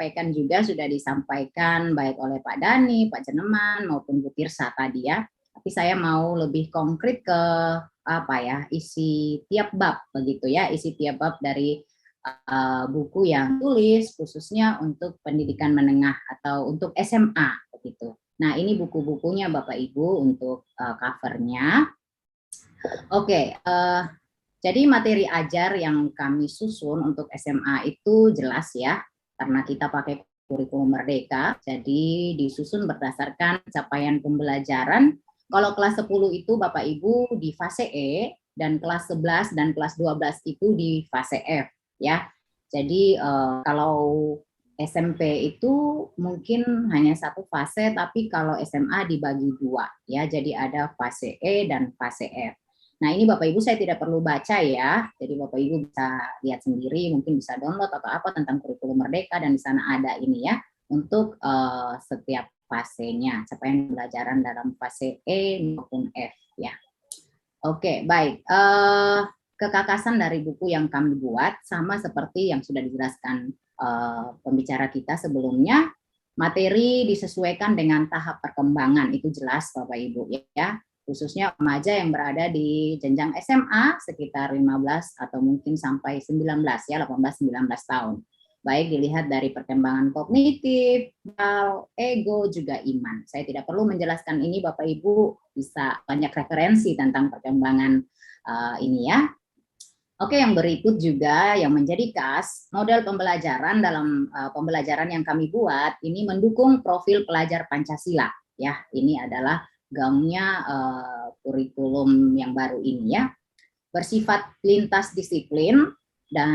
sampaikan juga sudah disampaikan baik oleh Pak Dhani, Pak Jeneman maupun Bu Tirsa tadi ya. Tapi saya mau lebih konkret ke apa ya, isi tiap bab begitu ya, isi tiap bab dari buku yang tulis khususnya untuk pendidikan menengah atau untuk SMA begitu. Nah, ini buku-bukunya Bapak Ibu untuk covernya. Oke, jadi materi ajar yang kami susun untuk SMA itu jelas ya, karena kita pakai kurikulum merdeka, jadi disusun berdasarkan capaian pembelajaran. Kalau kelas 10 itu Bapak Ibu di fase E, dan kelas 11 dan kelas 12 itu di fase F ya. Jadi kalau SMP itu mungkin hanya satu fase, tapi kalau SMA dibagi dua ya, jadi ada fase E dan fase F. Nah, ini Bapak Ibu saya tidak perlu baca ya, jadi Bapak Ibu bisa lihat sendiri, mungkin bisa download atau apa tentang kurikulum merdeka, dan di sana ada ini ya, untuk setiap fasenya, capaian pembelajaran dalam fase E maupun F ya. Oke, baik. Kekakasan dari buku yang kami buat sama seperti yang sudah dijelaskan pembicara kita sebelumnya, materi disesuaikan dengan tahap perkembangan, itu jelas Bapak Ibu ya, khususnya remaja yang berada di jenjang SMA sekitar 15 atau mungkin sampai 19 ya, 18-19 tahun. Baik dilihat dari perkembangan kognitif, ego, juga iman. Saya tidak perlu menjelaskan ini, Bapak Ibu bisa banyak referensi tentang perkembangan ini ya. Oke, yang berikut juga yang menjadi khas, model pembelajaran dalam pembelajaran yang kami buat ini mendukung profil pelajar Pancasila ya. Ini adalah gaungnya kurikulum yang baru ini ya. Bersifat lintas disiplin dan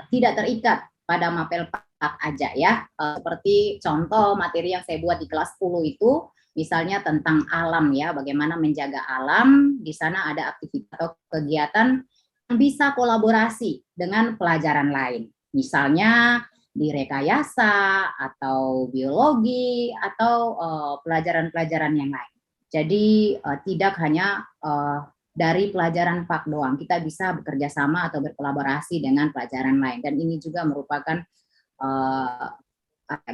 tidak terikat pada mapel pak aja ya. Seperti contoh materi yang saya buat di kelas 10 itu misalnya tentang alam ya, bagaimana menjaga alam. Di sana ada aktivitas atau kegiatan bisa kolaborasi dengan pelajaran lain, misalnya di rekayasa atau biologi atau pelajaran-pelajaran yang lain. Jadi tidak hanya dari pelajaran PAK doang, kita bisa bekerja sama atau berkolaborasi dengan pelajaran lain, dan ini juga merupakan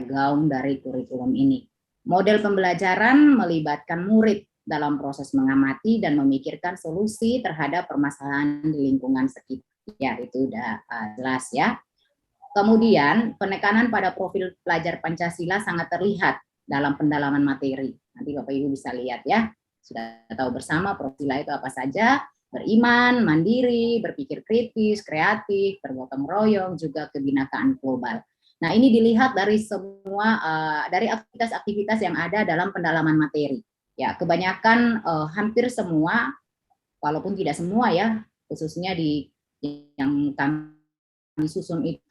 gaung dari kurikulum ini. Model pembelajaran melibatkan murid dalam proses mengamati dan memikirkan solusi terhadap permasalahan di lingkungan sekitar. Ya, itu udah jelas ya. Kemudian penekanan pada profil pelajar Pancasila sangat terlihat dalam pendalaman materi. Nanti Bapak Ibu bisa lihat ya. Sudah tahu bersama Pancasila itu apa saja: beriman, mandiri, berpikir kritis, kreatif, bergotong royong, juga kebinekaan global. Nah, ini dilihat dari semua dari aktivitas-aktivitas yang ada dalam pendalaman materi. Ya, kebanyakan hampir semua, walaupun tidak semua ya, khususnya di yang kami susun itu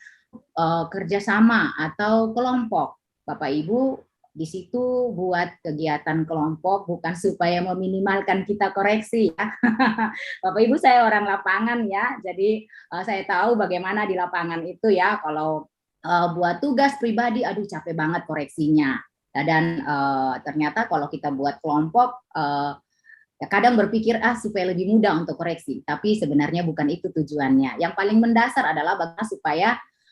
kerjasama atau kelompok. Bapak Ibu di situ buat kegiatan kelompok bukan supaya meminimalkan kita koreksi ya. Bapak Ibu saya orang lapangan ya, jadi saya tahu bagaimana di lapangan itu ya, kalau buat tugas pribadi, aduh capek banget koreksinya. Dan ternyata kalau kita buat kelompok, ya kadang berpikir supaya lebih mudah untuk koreksi, tapi sebenarnya bukan itu tujuannya. Yang paling mendasar adalah bagaimana supaya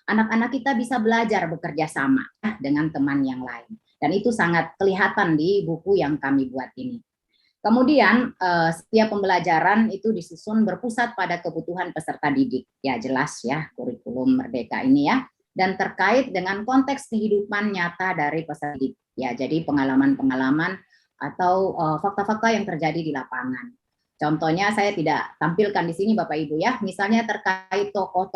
anak-anak kita bisa belajar bekerja sama dengan teman yang lain. Dan itu sangat kelihatan di buku yang kami buat ini. Kemudian setiap pembelajaran itu disusun berpusat pada kebutuhan peserta didik. Ya jelas ya, kurikulum merdeka ini ya. Dan terkait dengan konteks kehidupan nyata dari peserta didik. Ya, jadi pengalaman-pengalaman atau fakta-fakta yang terjadi di lapangan. Contohnya saya tidak tampilkan di sini Bapak Ibu ya. Misalnya terkait tokoh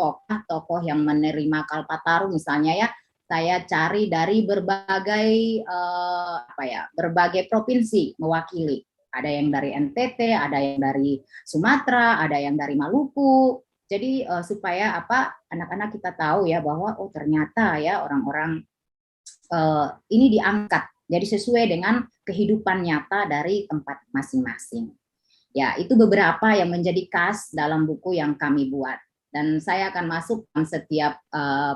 yang menerima Kalpataru misalnya ya. Saya cari dari berbagai berbagai provinsi mewakili. Ada yang dari NTT, ada yang dari Sumatera, ada yang dari Maluku. Jadi supaya anak-anak kita tahu ya bahwa ternyata ya orang-orang ini diangkat. Jadi sesuai dengan kehidupan nyata dari tempat masing-masing. Ya, itu beberapa yang menjadi khas dalam buku yang kami buat. Dan saya akan masuk ke setiap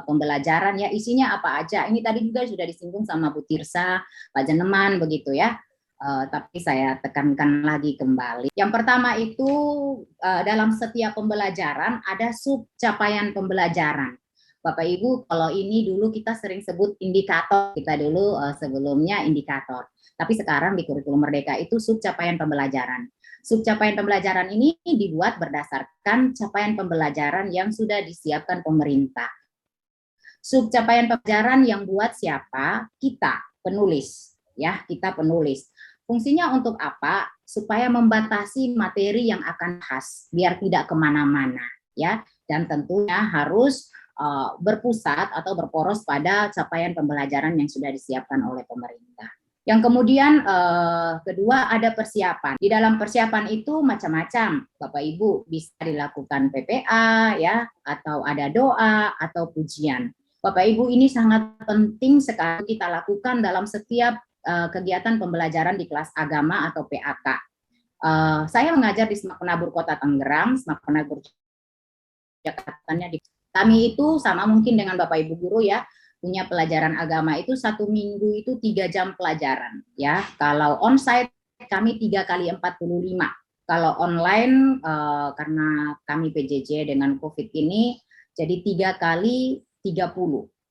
pembelajaran ya, isinya apa aja. Ini tadi juga sudah disinggung sama Bu Tirsa, Pak Jeneman begitu ya. Tapi saya tekankan lagi kembali. Yang pertama itu dalam setiap pembelajaran ada sub capaian pembelajaran. Bapak Ibu, kalau ini dulu kita sering sebut indikator, kita dulu sebelumnya indikator. Tapi sekarang di kurikulum Merdeka itu sub capaian pembelajaran. Sub capaian pembelajaran ini dibuat berdasarkan capaian pembelajaran yang sudah disiapkan pemerintah. Sub capaian pembelajaran yang buat siapa? Kita, penulis. Ya, kita penulis. Fungsinya untuk apa? Supaya membatasi materi yang akan khas, biar tidak kemana-mana. Ya, dan tentunya harus berpusat atau berporos pada capaian pembelajaran yang sudah disiapkan oleh pemerintah. Yang kemudian kedua ada persiapan. Di dalam persiapan itu macam-macam, Bapak Ibu, bisa dilakukan PPA ya, atau ada doa atau pujian. Bapak Ibu, ini sangat penting sekali kita lakukan dalam setiap kegiatan pembelajaran di kelas agama atau PAK. Saya mengajar di Semak Penabur Kota Tangerang, Semak Penabur Jakartanya di kami itu sama mungkin dengan Bapak Ibu guru ya, punya pelajaran agama itu 1 minggu itu 3 jam pelajaran ya. Kalau onsite kami 3 kali 45. Kalau online karena kami PJJ dengan COVID ini jadi 3 kali 30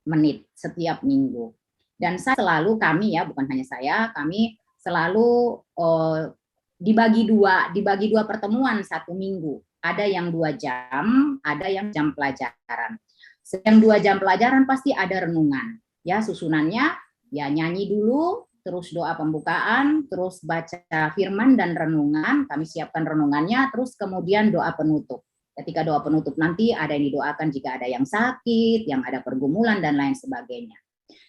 menit setiap minggu. Dan saya selalu kami ya, bukan hanya saya, kami selalu dibagi dua pertemuan 1 minggu. Ada yang 2 jam, ada yang jam pelajaran. Yang 2 jam pelajaran pasti ada renungan. Ya, susunannya ya nyanyi dulu, terus doa pembukaan, terus baca firman dan renungan. Kami siapkan renungannya, terus kemudian doa penutup. Ketika doa penutup nanti ada yang didoakan jika ada yang sakit, yang ada pergumulan dan lain sebagainya.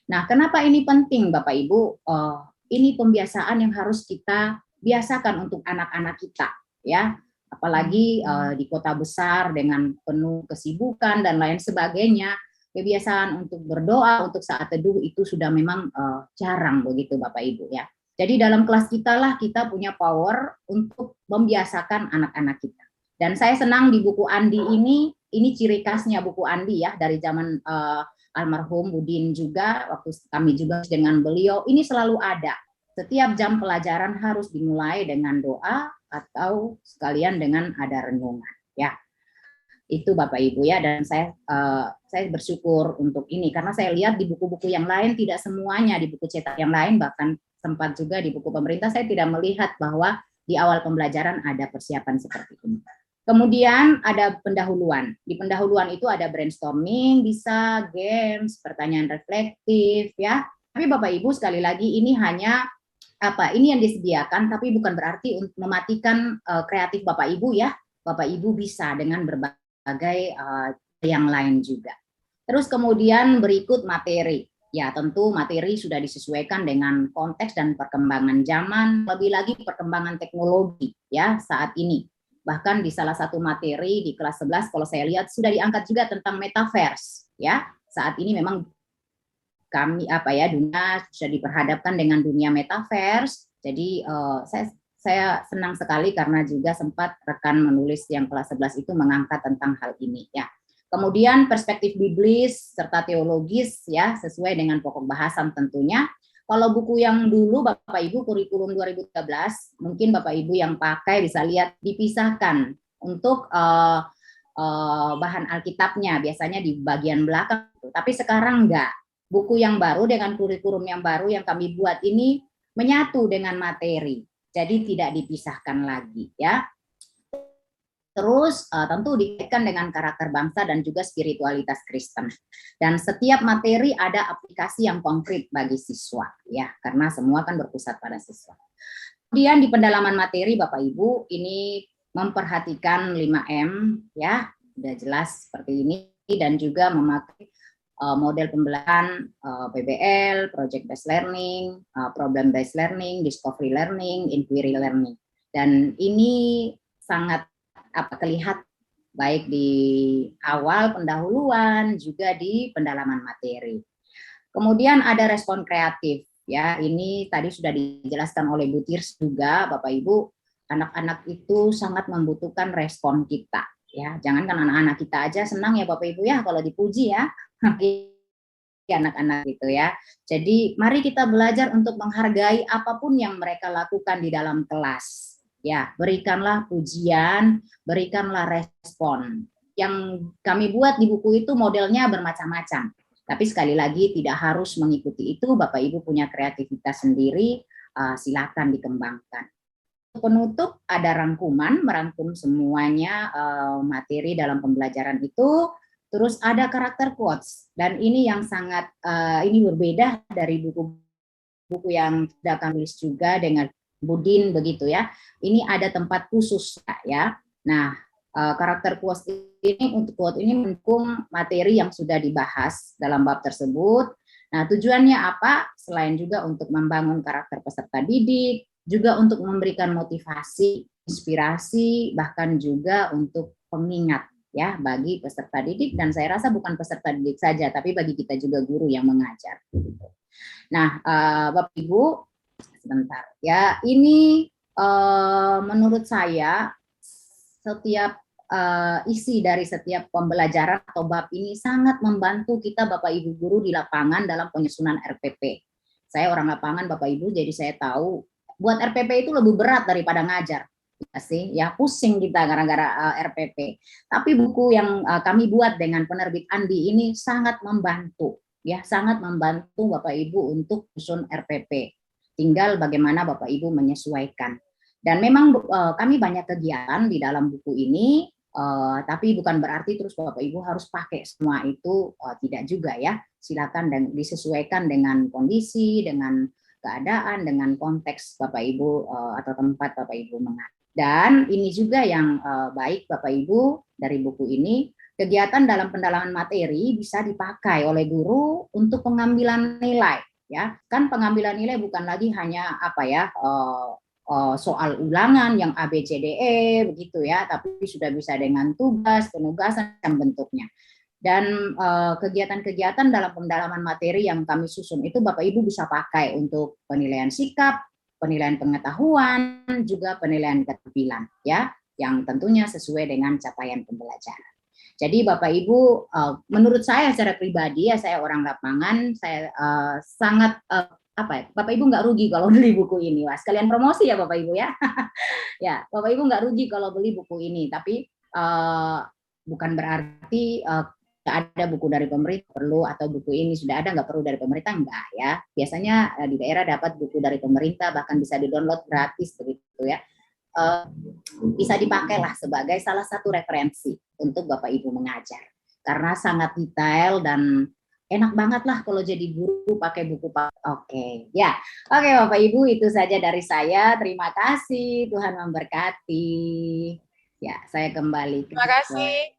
Nah, kenapa ini penting Bapak Ibu? Ini pembiasaan yang harus kita biasakan untuk anak-anak kita, ya. Apalagi di kota besar dengan penuh kesibukan dan lain sebagainya, kebiasaan untuk berdoa untuk saat teduh itu sudah memang jarang begitu Bapak Ibu ya. Jadi dalam kelas kita lah kita punya power untuk membiasakan anak-anak kita. Dan saya senang di buku Andi ini ciri khasnya buku Andi ya, dari zaman almarhum Budin juga, waktu kami juga dengan beliau, ini selalu ada. Setiap jam pelajaran harus dimulai dengan doa atau sekalian dengan ada renungan ya. Itu Bapak Ibu ya, dan saya bersyukur untuk ini karena saya lihat di buku-buku yang lain tidak semuanya, di buku cetak yang lain bahkan sempat juga di buku pemerintah saya tidak melihat bahwa di awal pembelajaran ada persiapan seperti ini. Kemudian ada pendahuluan. Di pendahuluan itu ada brainstorming, bisa games, pertanyaan reflektif ya. Tapi Bapak Ibu sekali lagi ini hanya ini yang disediakan, tapi bukan berarti untuk mematikan kreatif Bapak Ibu ya. Bapak Ibu bisa dengan berbagai yang lain juga. Terus kemudian berikut materi. Ya tentu materi sudah disesuaikan dengan konteks dan perkembangan zaman, lebih lagi perkembangan teknologi ya saat ini. Bahkan di salah satu materi di kelas 11 kalau saya lihat sudah diangkat juga tentang metaverse ya. Saat ini memang kami dunia sudah diperhadapkan dengan dunia metaverse. Jadi saya senang sekali karena juga sempat rekan menulis yang kelas 11 itu mengangkat tentang hal ini ya. Kemudian perspektif biblis serta teologis ya sesuai dengan pokok bahasan tentunya. Kalau buku yang dulu Bapak Ibu kurikulum 2013 mungkin Bapak Ibu yang pakai bisa lihat dipisahkan untuk bahan Alkitabnya biasanya di bagian belakang. Tapi sekarang enggak. Buku yang baru dengan kurikulum yang baru yang kami buat ini menyatu dengan materi, jadi tidak dipisahkan lagi ya. Terus tentu dikaitkan dengan karakter bangsa dan juga spiritualitas Kristen. Dan setiap materi ada aplikasi yang konkret bagi siswa ya, karena semua kan berpusat pada siswa. Kemudian di pendalaman materi Bapak Ibu ini memperhatikan 5M ya, sudah jelas seperti ini, dan juga memakai model pembelajaran PBL, project based learning, problem based learning, discovery learning, inquiry learning. Dan ini sangat terlihat baik di awal pendahuluan juga di pendalaman materi. Kemudian ada respon kreatif ya, ini tadi sudah dijelaskan oleh Bu Tirs juga Bapak Ibu, anak-anak itu sangat membutuhkan respon kita ya. Jangan kan anak-anak kita aja senang ya Bapak Ibu ya kalau dipuji ya. Anak-anak gitu ya. Jadi mari kita belajar untuk menghargai apapun yang mereka lakukan di dalam kelas. Ya, berikanlah pujian, berikanlah respon. yang kami buat di buku itu modelnya bermacam-macam. Tapi sekali lagi tidak harus mengikuti itu, Bapak Ibu punya kreativitas sendiri, silakan dikembangkan. Penutup ada rangkuman, merangkum semuanya materi dalam pembelajaran itu, terus ada karakter quotes, dan ini yang sangat ini berbeda dari buku yang sudah kami tulis juga dengan Budin begitu ya. Ini ada tempat khusus ya. Nah, karakter quotes ini mendukung materi yang sudah dibahas dalam bab tersebut. Nah, tujuannya apa? Selain juga untuk membangun karakter peserta didik, juga untuk memberikan motivasi, inspirasi, bahkan juga untuk pengingat ya bagi peserta didik, dan saya rasa bukan peserta didik saja, tapi bagi kita juga guru yang mengajar. Nah, Bapak Ibu, sebentar ya, ini menurut saya setiap isi dari setiap pembelajaran atau bab ini sangat membantu kita Bapak Ibu guru di lapangan dalam penyusunan RPP. Saya orang lapangan Bapak Ibu, jadi saya tahu buat RPP itu lebih berat daripada ngajar. Ya sih, ya pusing kita gara-gara RPP. Tapi buku yang kami buat dengan penerbit Andi ini sangat membantu, ya sangat membantu Bapak Ibu untuk susun RPP. Tinggal bagaimana Bapak Ibu menyesuaikan. Dan memang kami banyak kegiatan di dalam buku ini, tapi bukan berarti terus Bapak Ibu harus pakai semua itu, tidak juga ya. Silakan dan disesuaikan dengan kondisi, dengan keadaan, dengan konteks Bapak Ibu atau tempat Bapak Ibu mengajar. Dan ini juga yang baik Bapak Ibu dari buku ini, kegiatan dalam pendalaman materi bisa dipakai oleh guru untuk pengambilan nilai. Ya, kan pengambilan nilai bukan lagi hanya apa ya soal ulangan yang A B C D E begitu ya, tapi sudah bisa dengan tugas, penugasan yang bentuknya. Dan kegiatan-kegiatan dalam pendalaman materi yang kami susun itu Bapak Ibu bisa pakai untuk penilaian sikap, penilaian pengetahuan, juga penilaian keterampilan ya, yang tentunya sesuai dengan capaian pembelajaran. Jadi Bapak Ibu, menurut saya secara pribadi ya, saya orang lapangan, saya sangat apa ya, Bapak Ibu nggak rugi kalau beli buku ini, Wah. Sekalian promosi ya Bapak Ibu ya. Ya, Bapak Ibu nggak rugi kalau beli buku ini, tapi bukan berarti ada buku dari pemerintah perlu, atau buku ini sudah ada nggak perlu dari pemerintah, enggak ya. Biasanya di daerah dapat buku dari pemerintah, bahkan bisa di-download gratis begitu ya. Bisa dipakailah sebagai salah satu referensi untuk Bapak Ibu mengajar. Karena sangat detail dan enak banget lah kalau jadi guru pakai buku. Oke, ya. Oke Bapak Ibu, itu saja dari saya. Terima kasih, Tuhan memberkati. Ya, saya kembali. Terima kasih.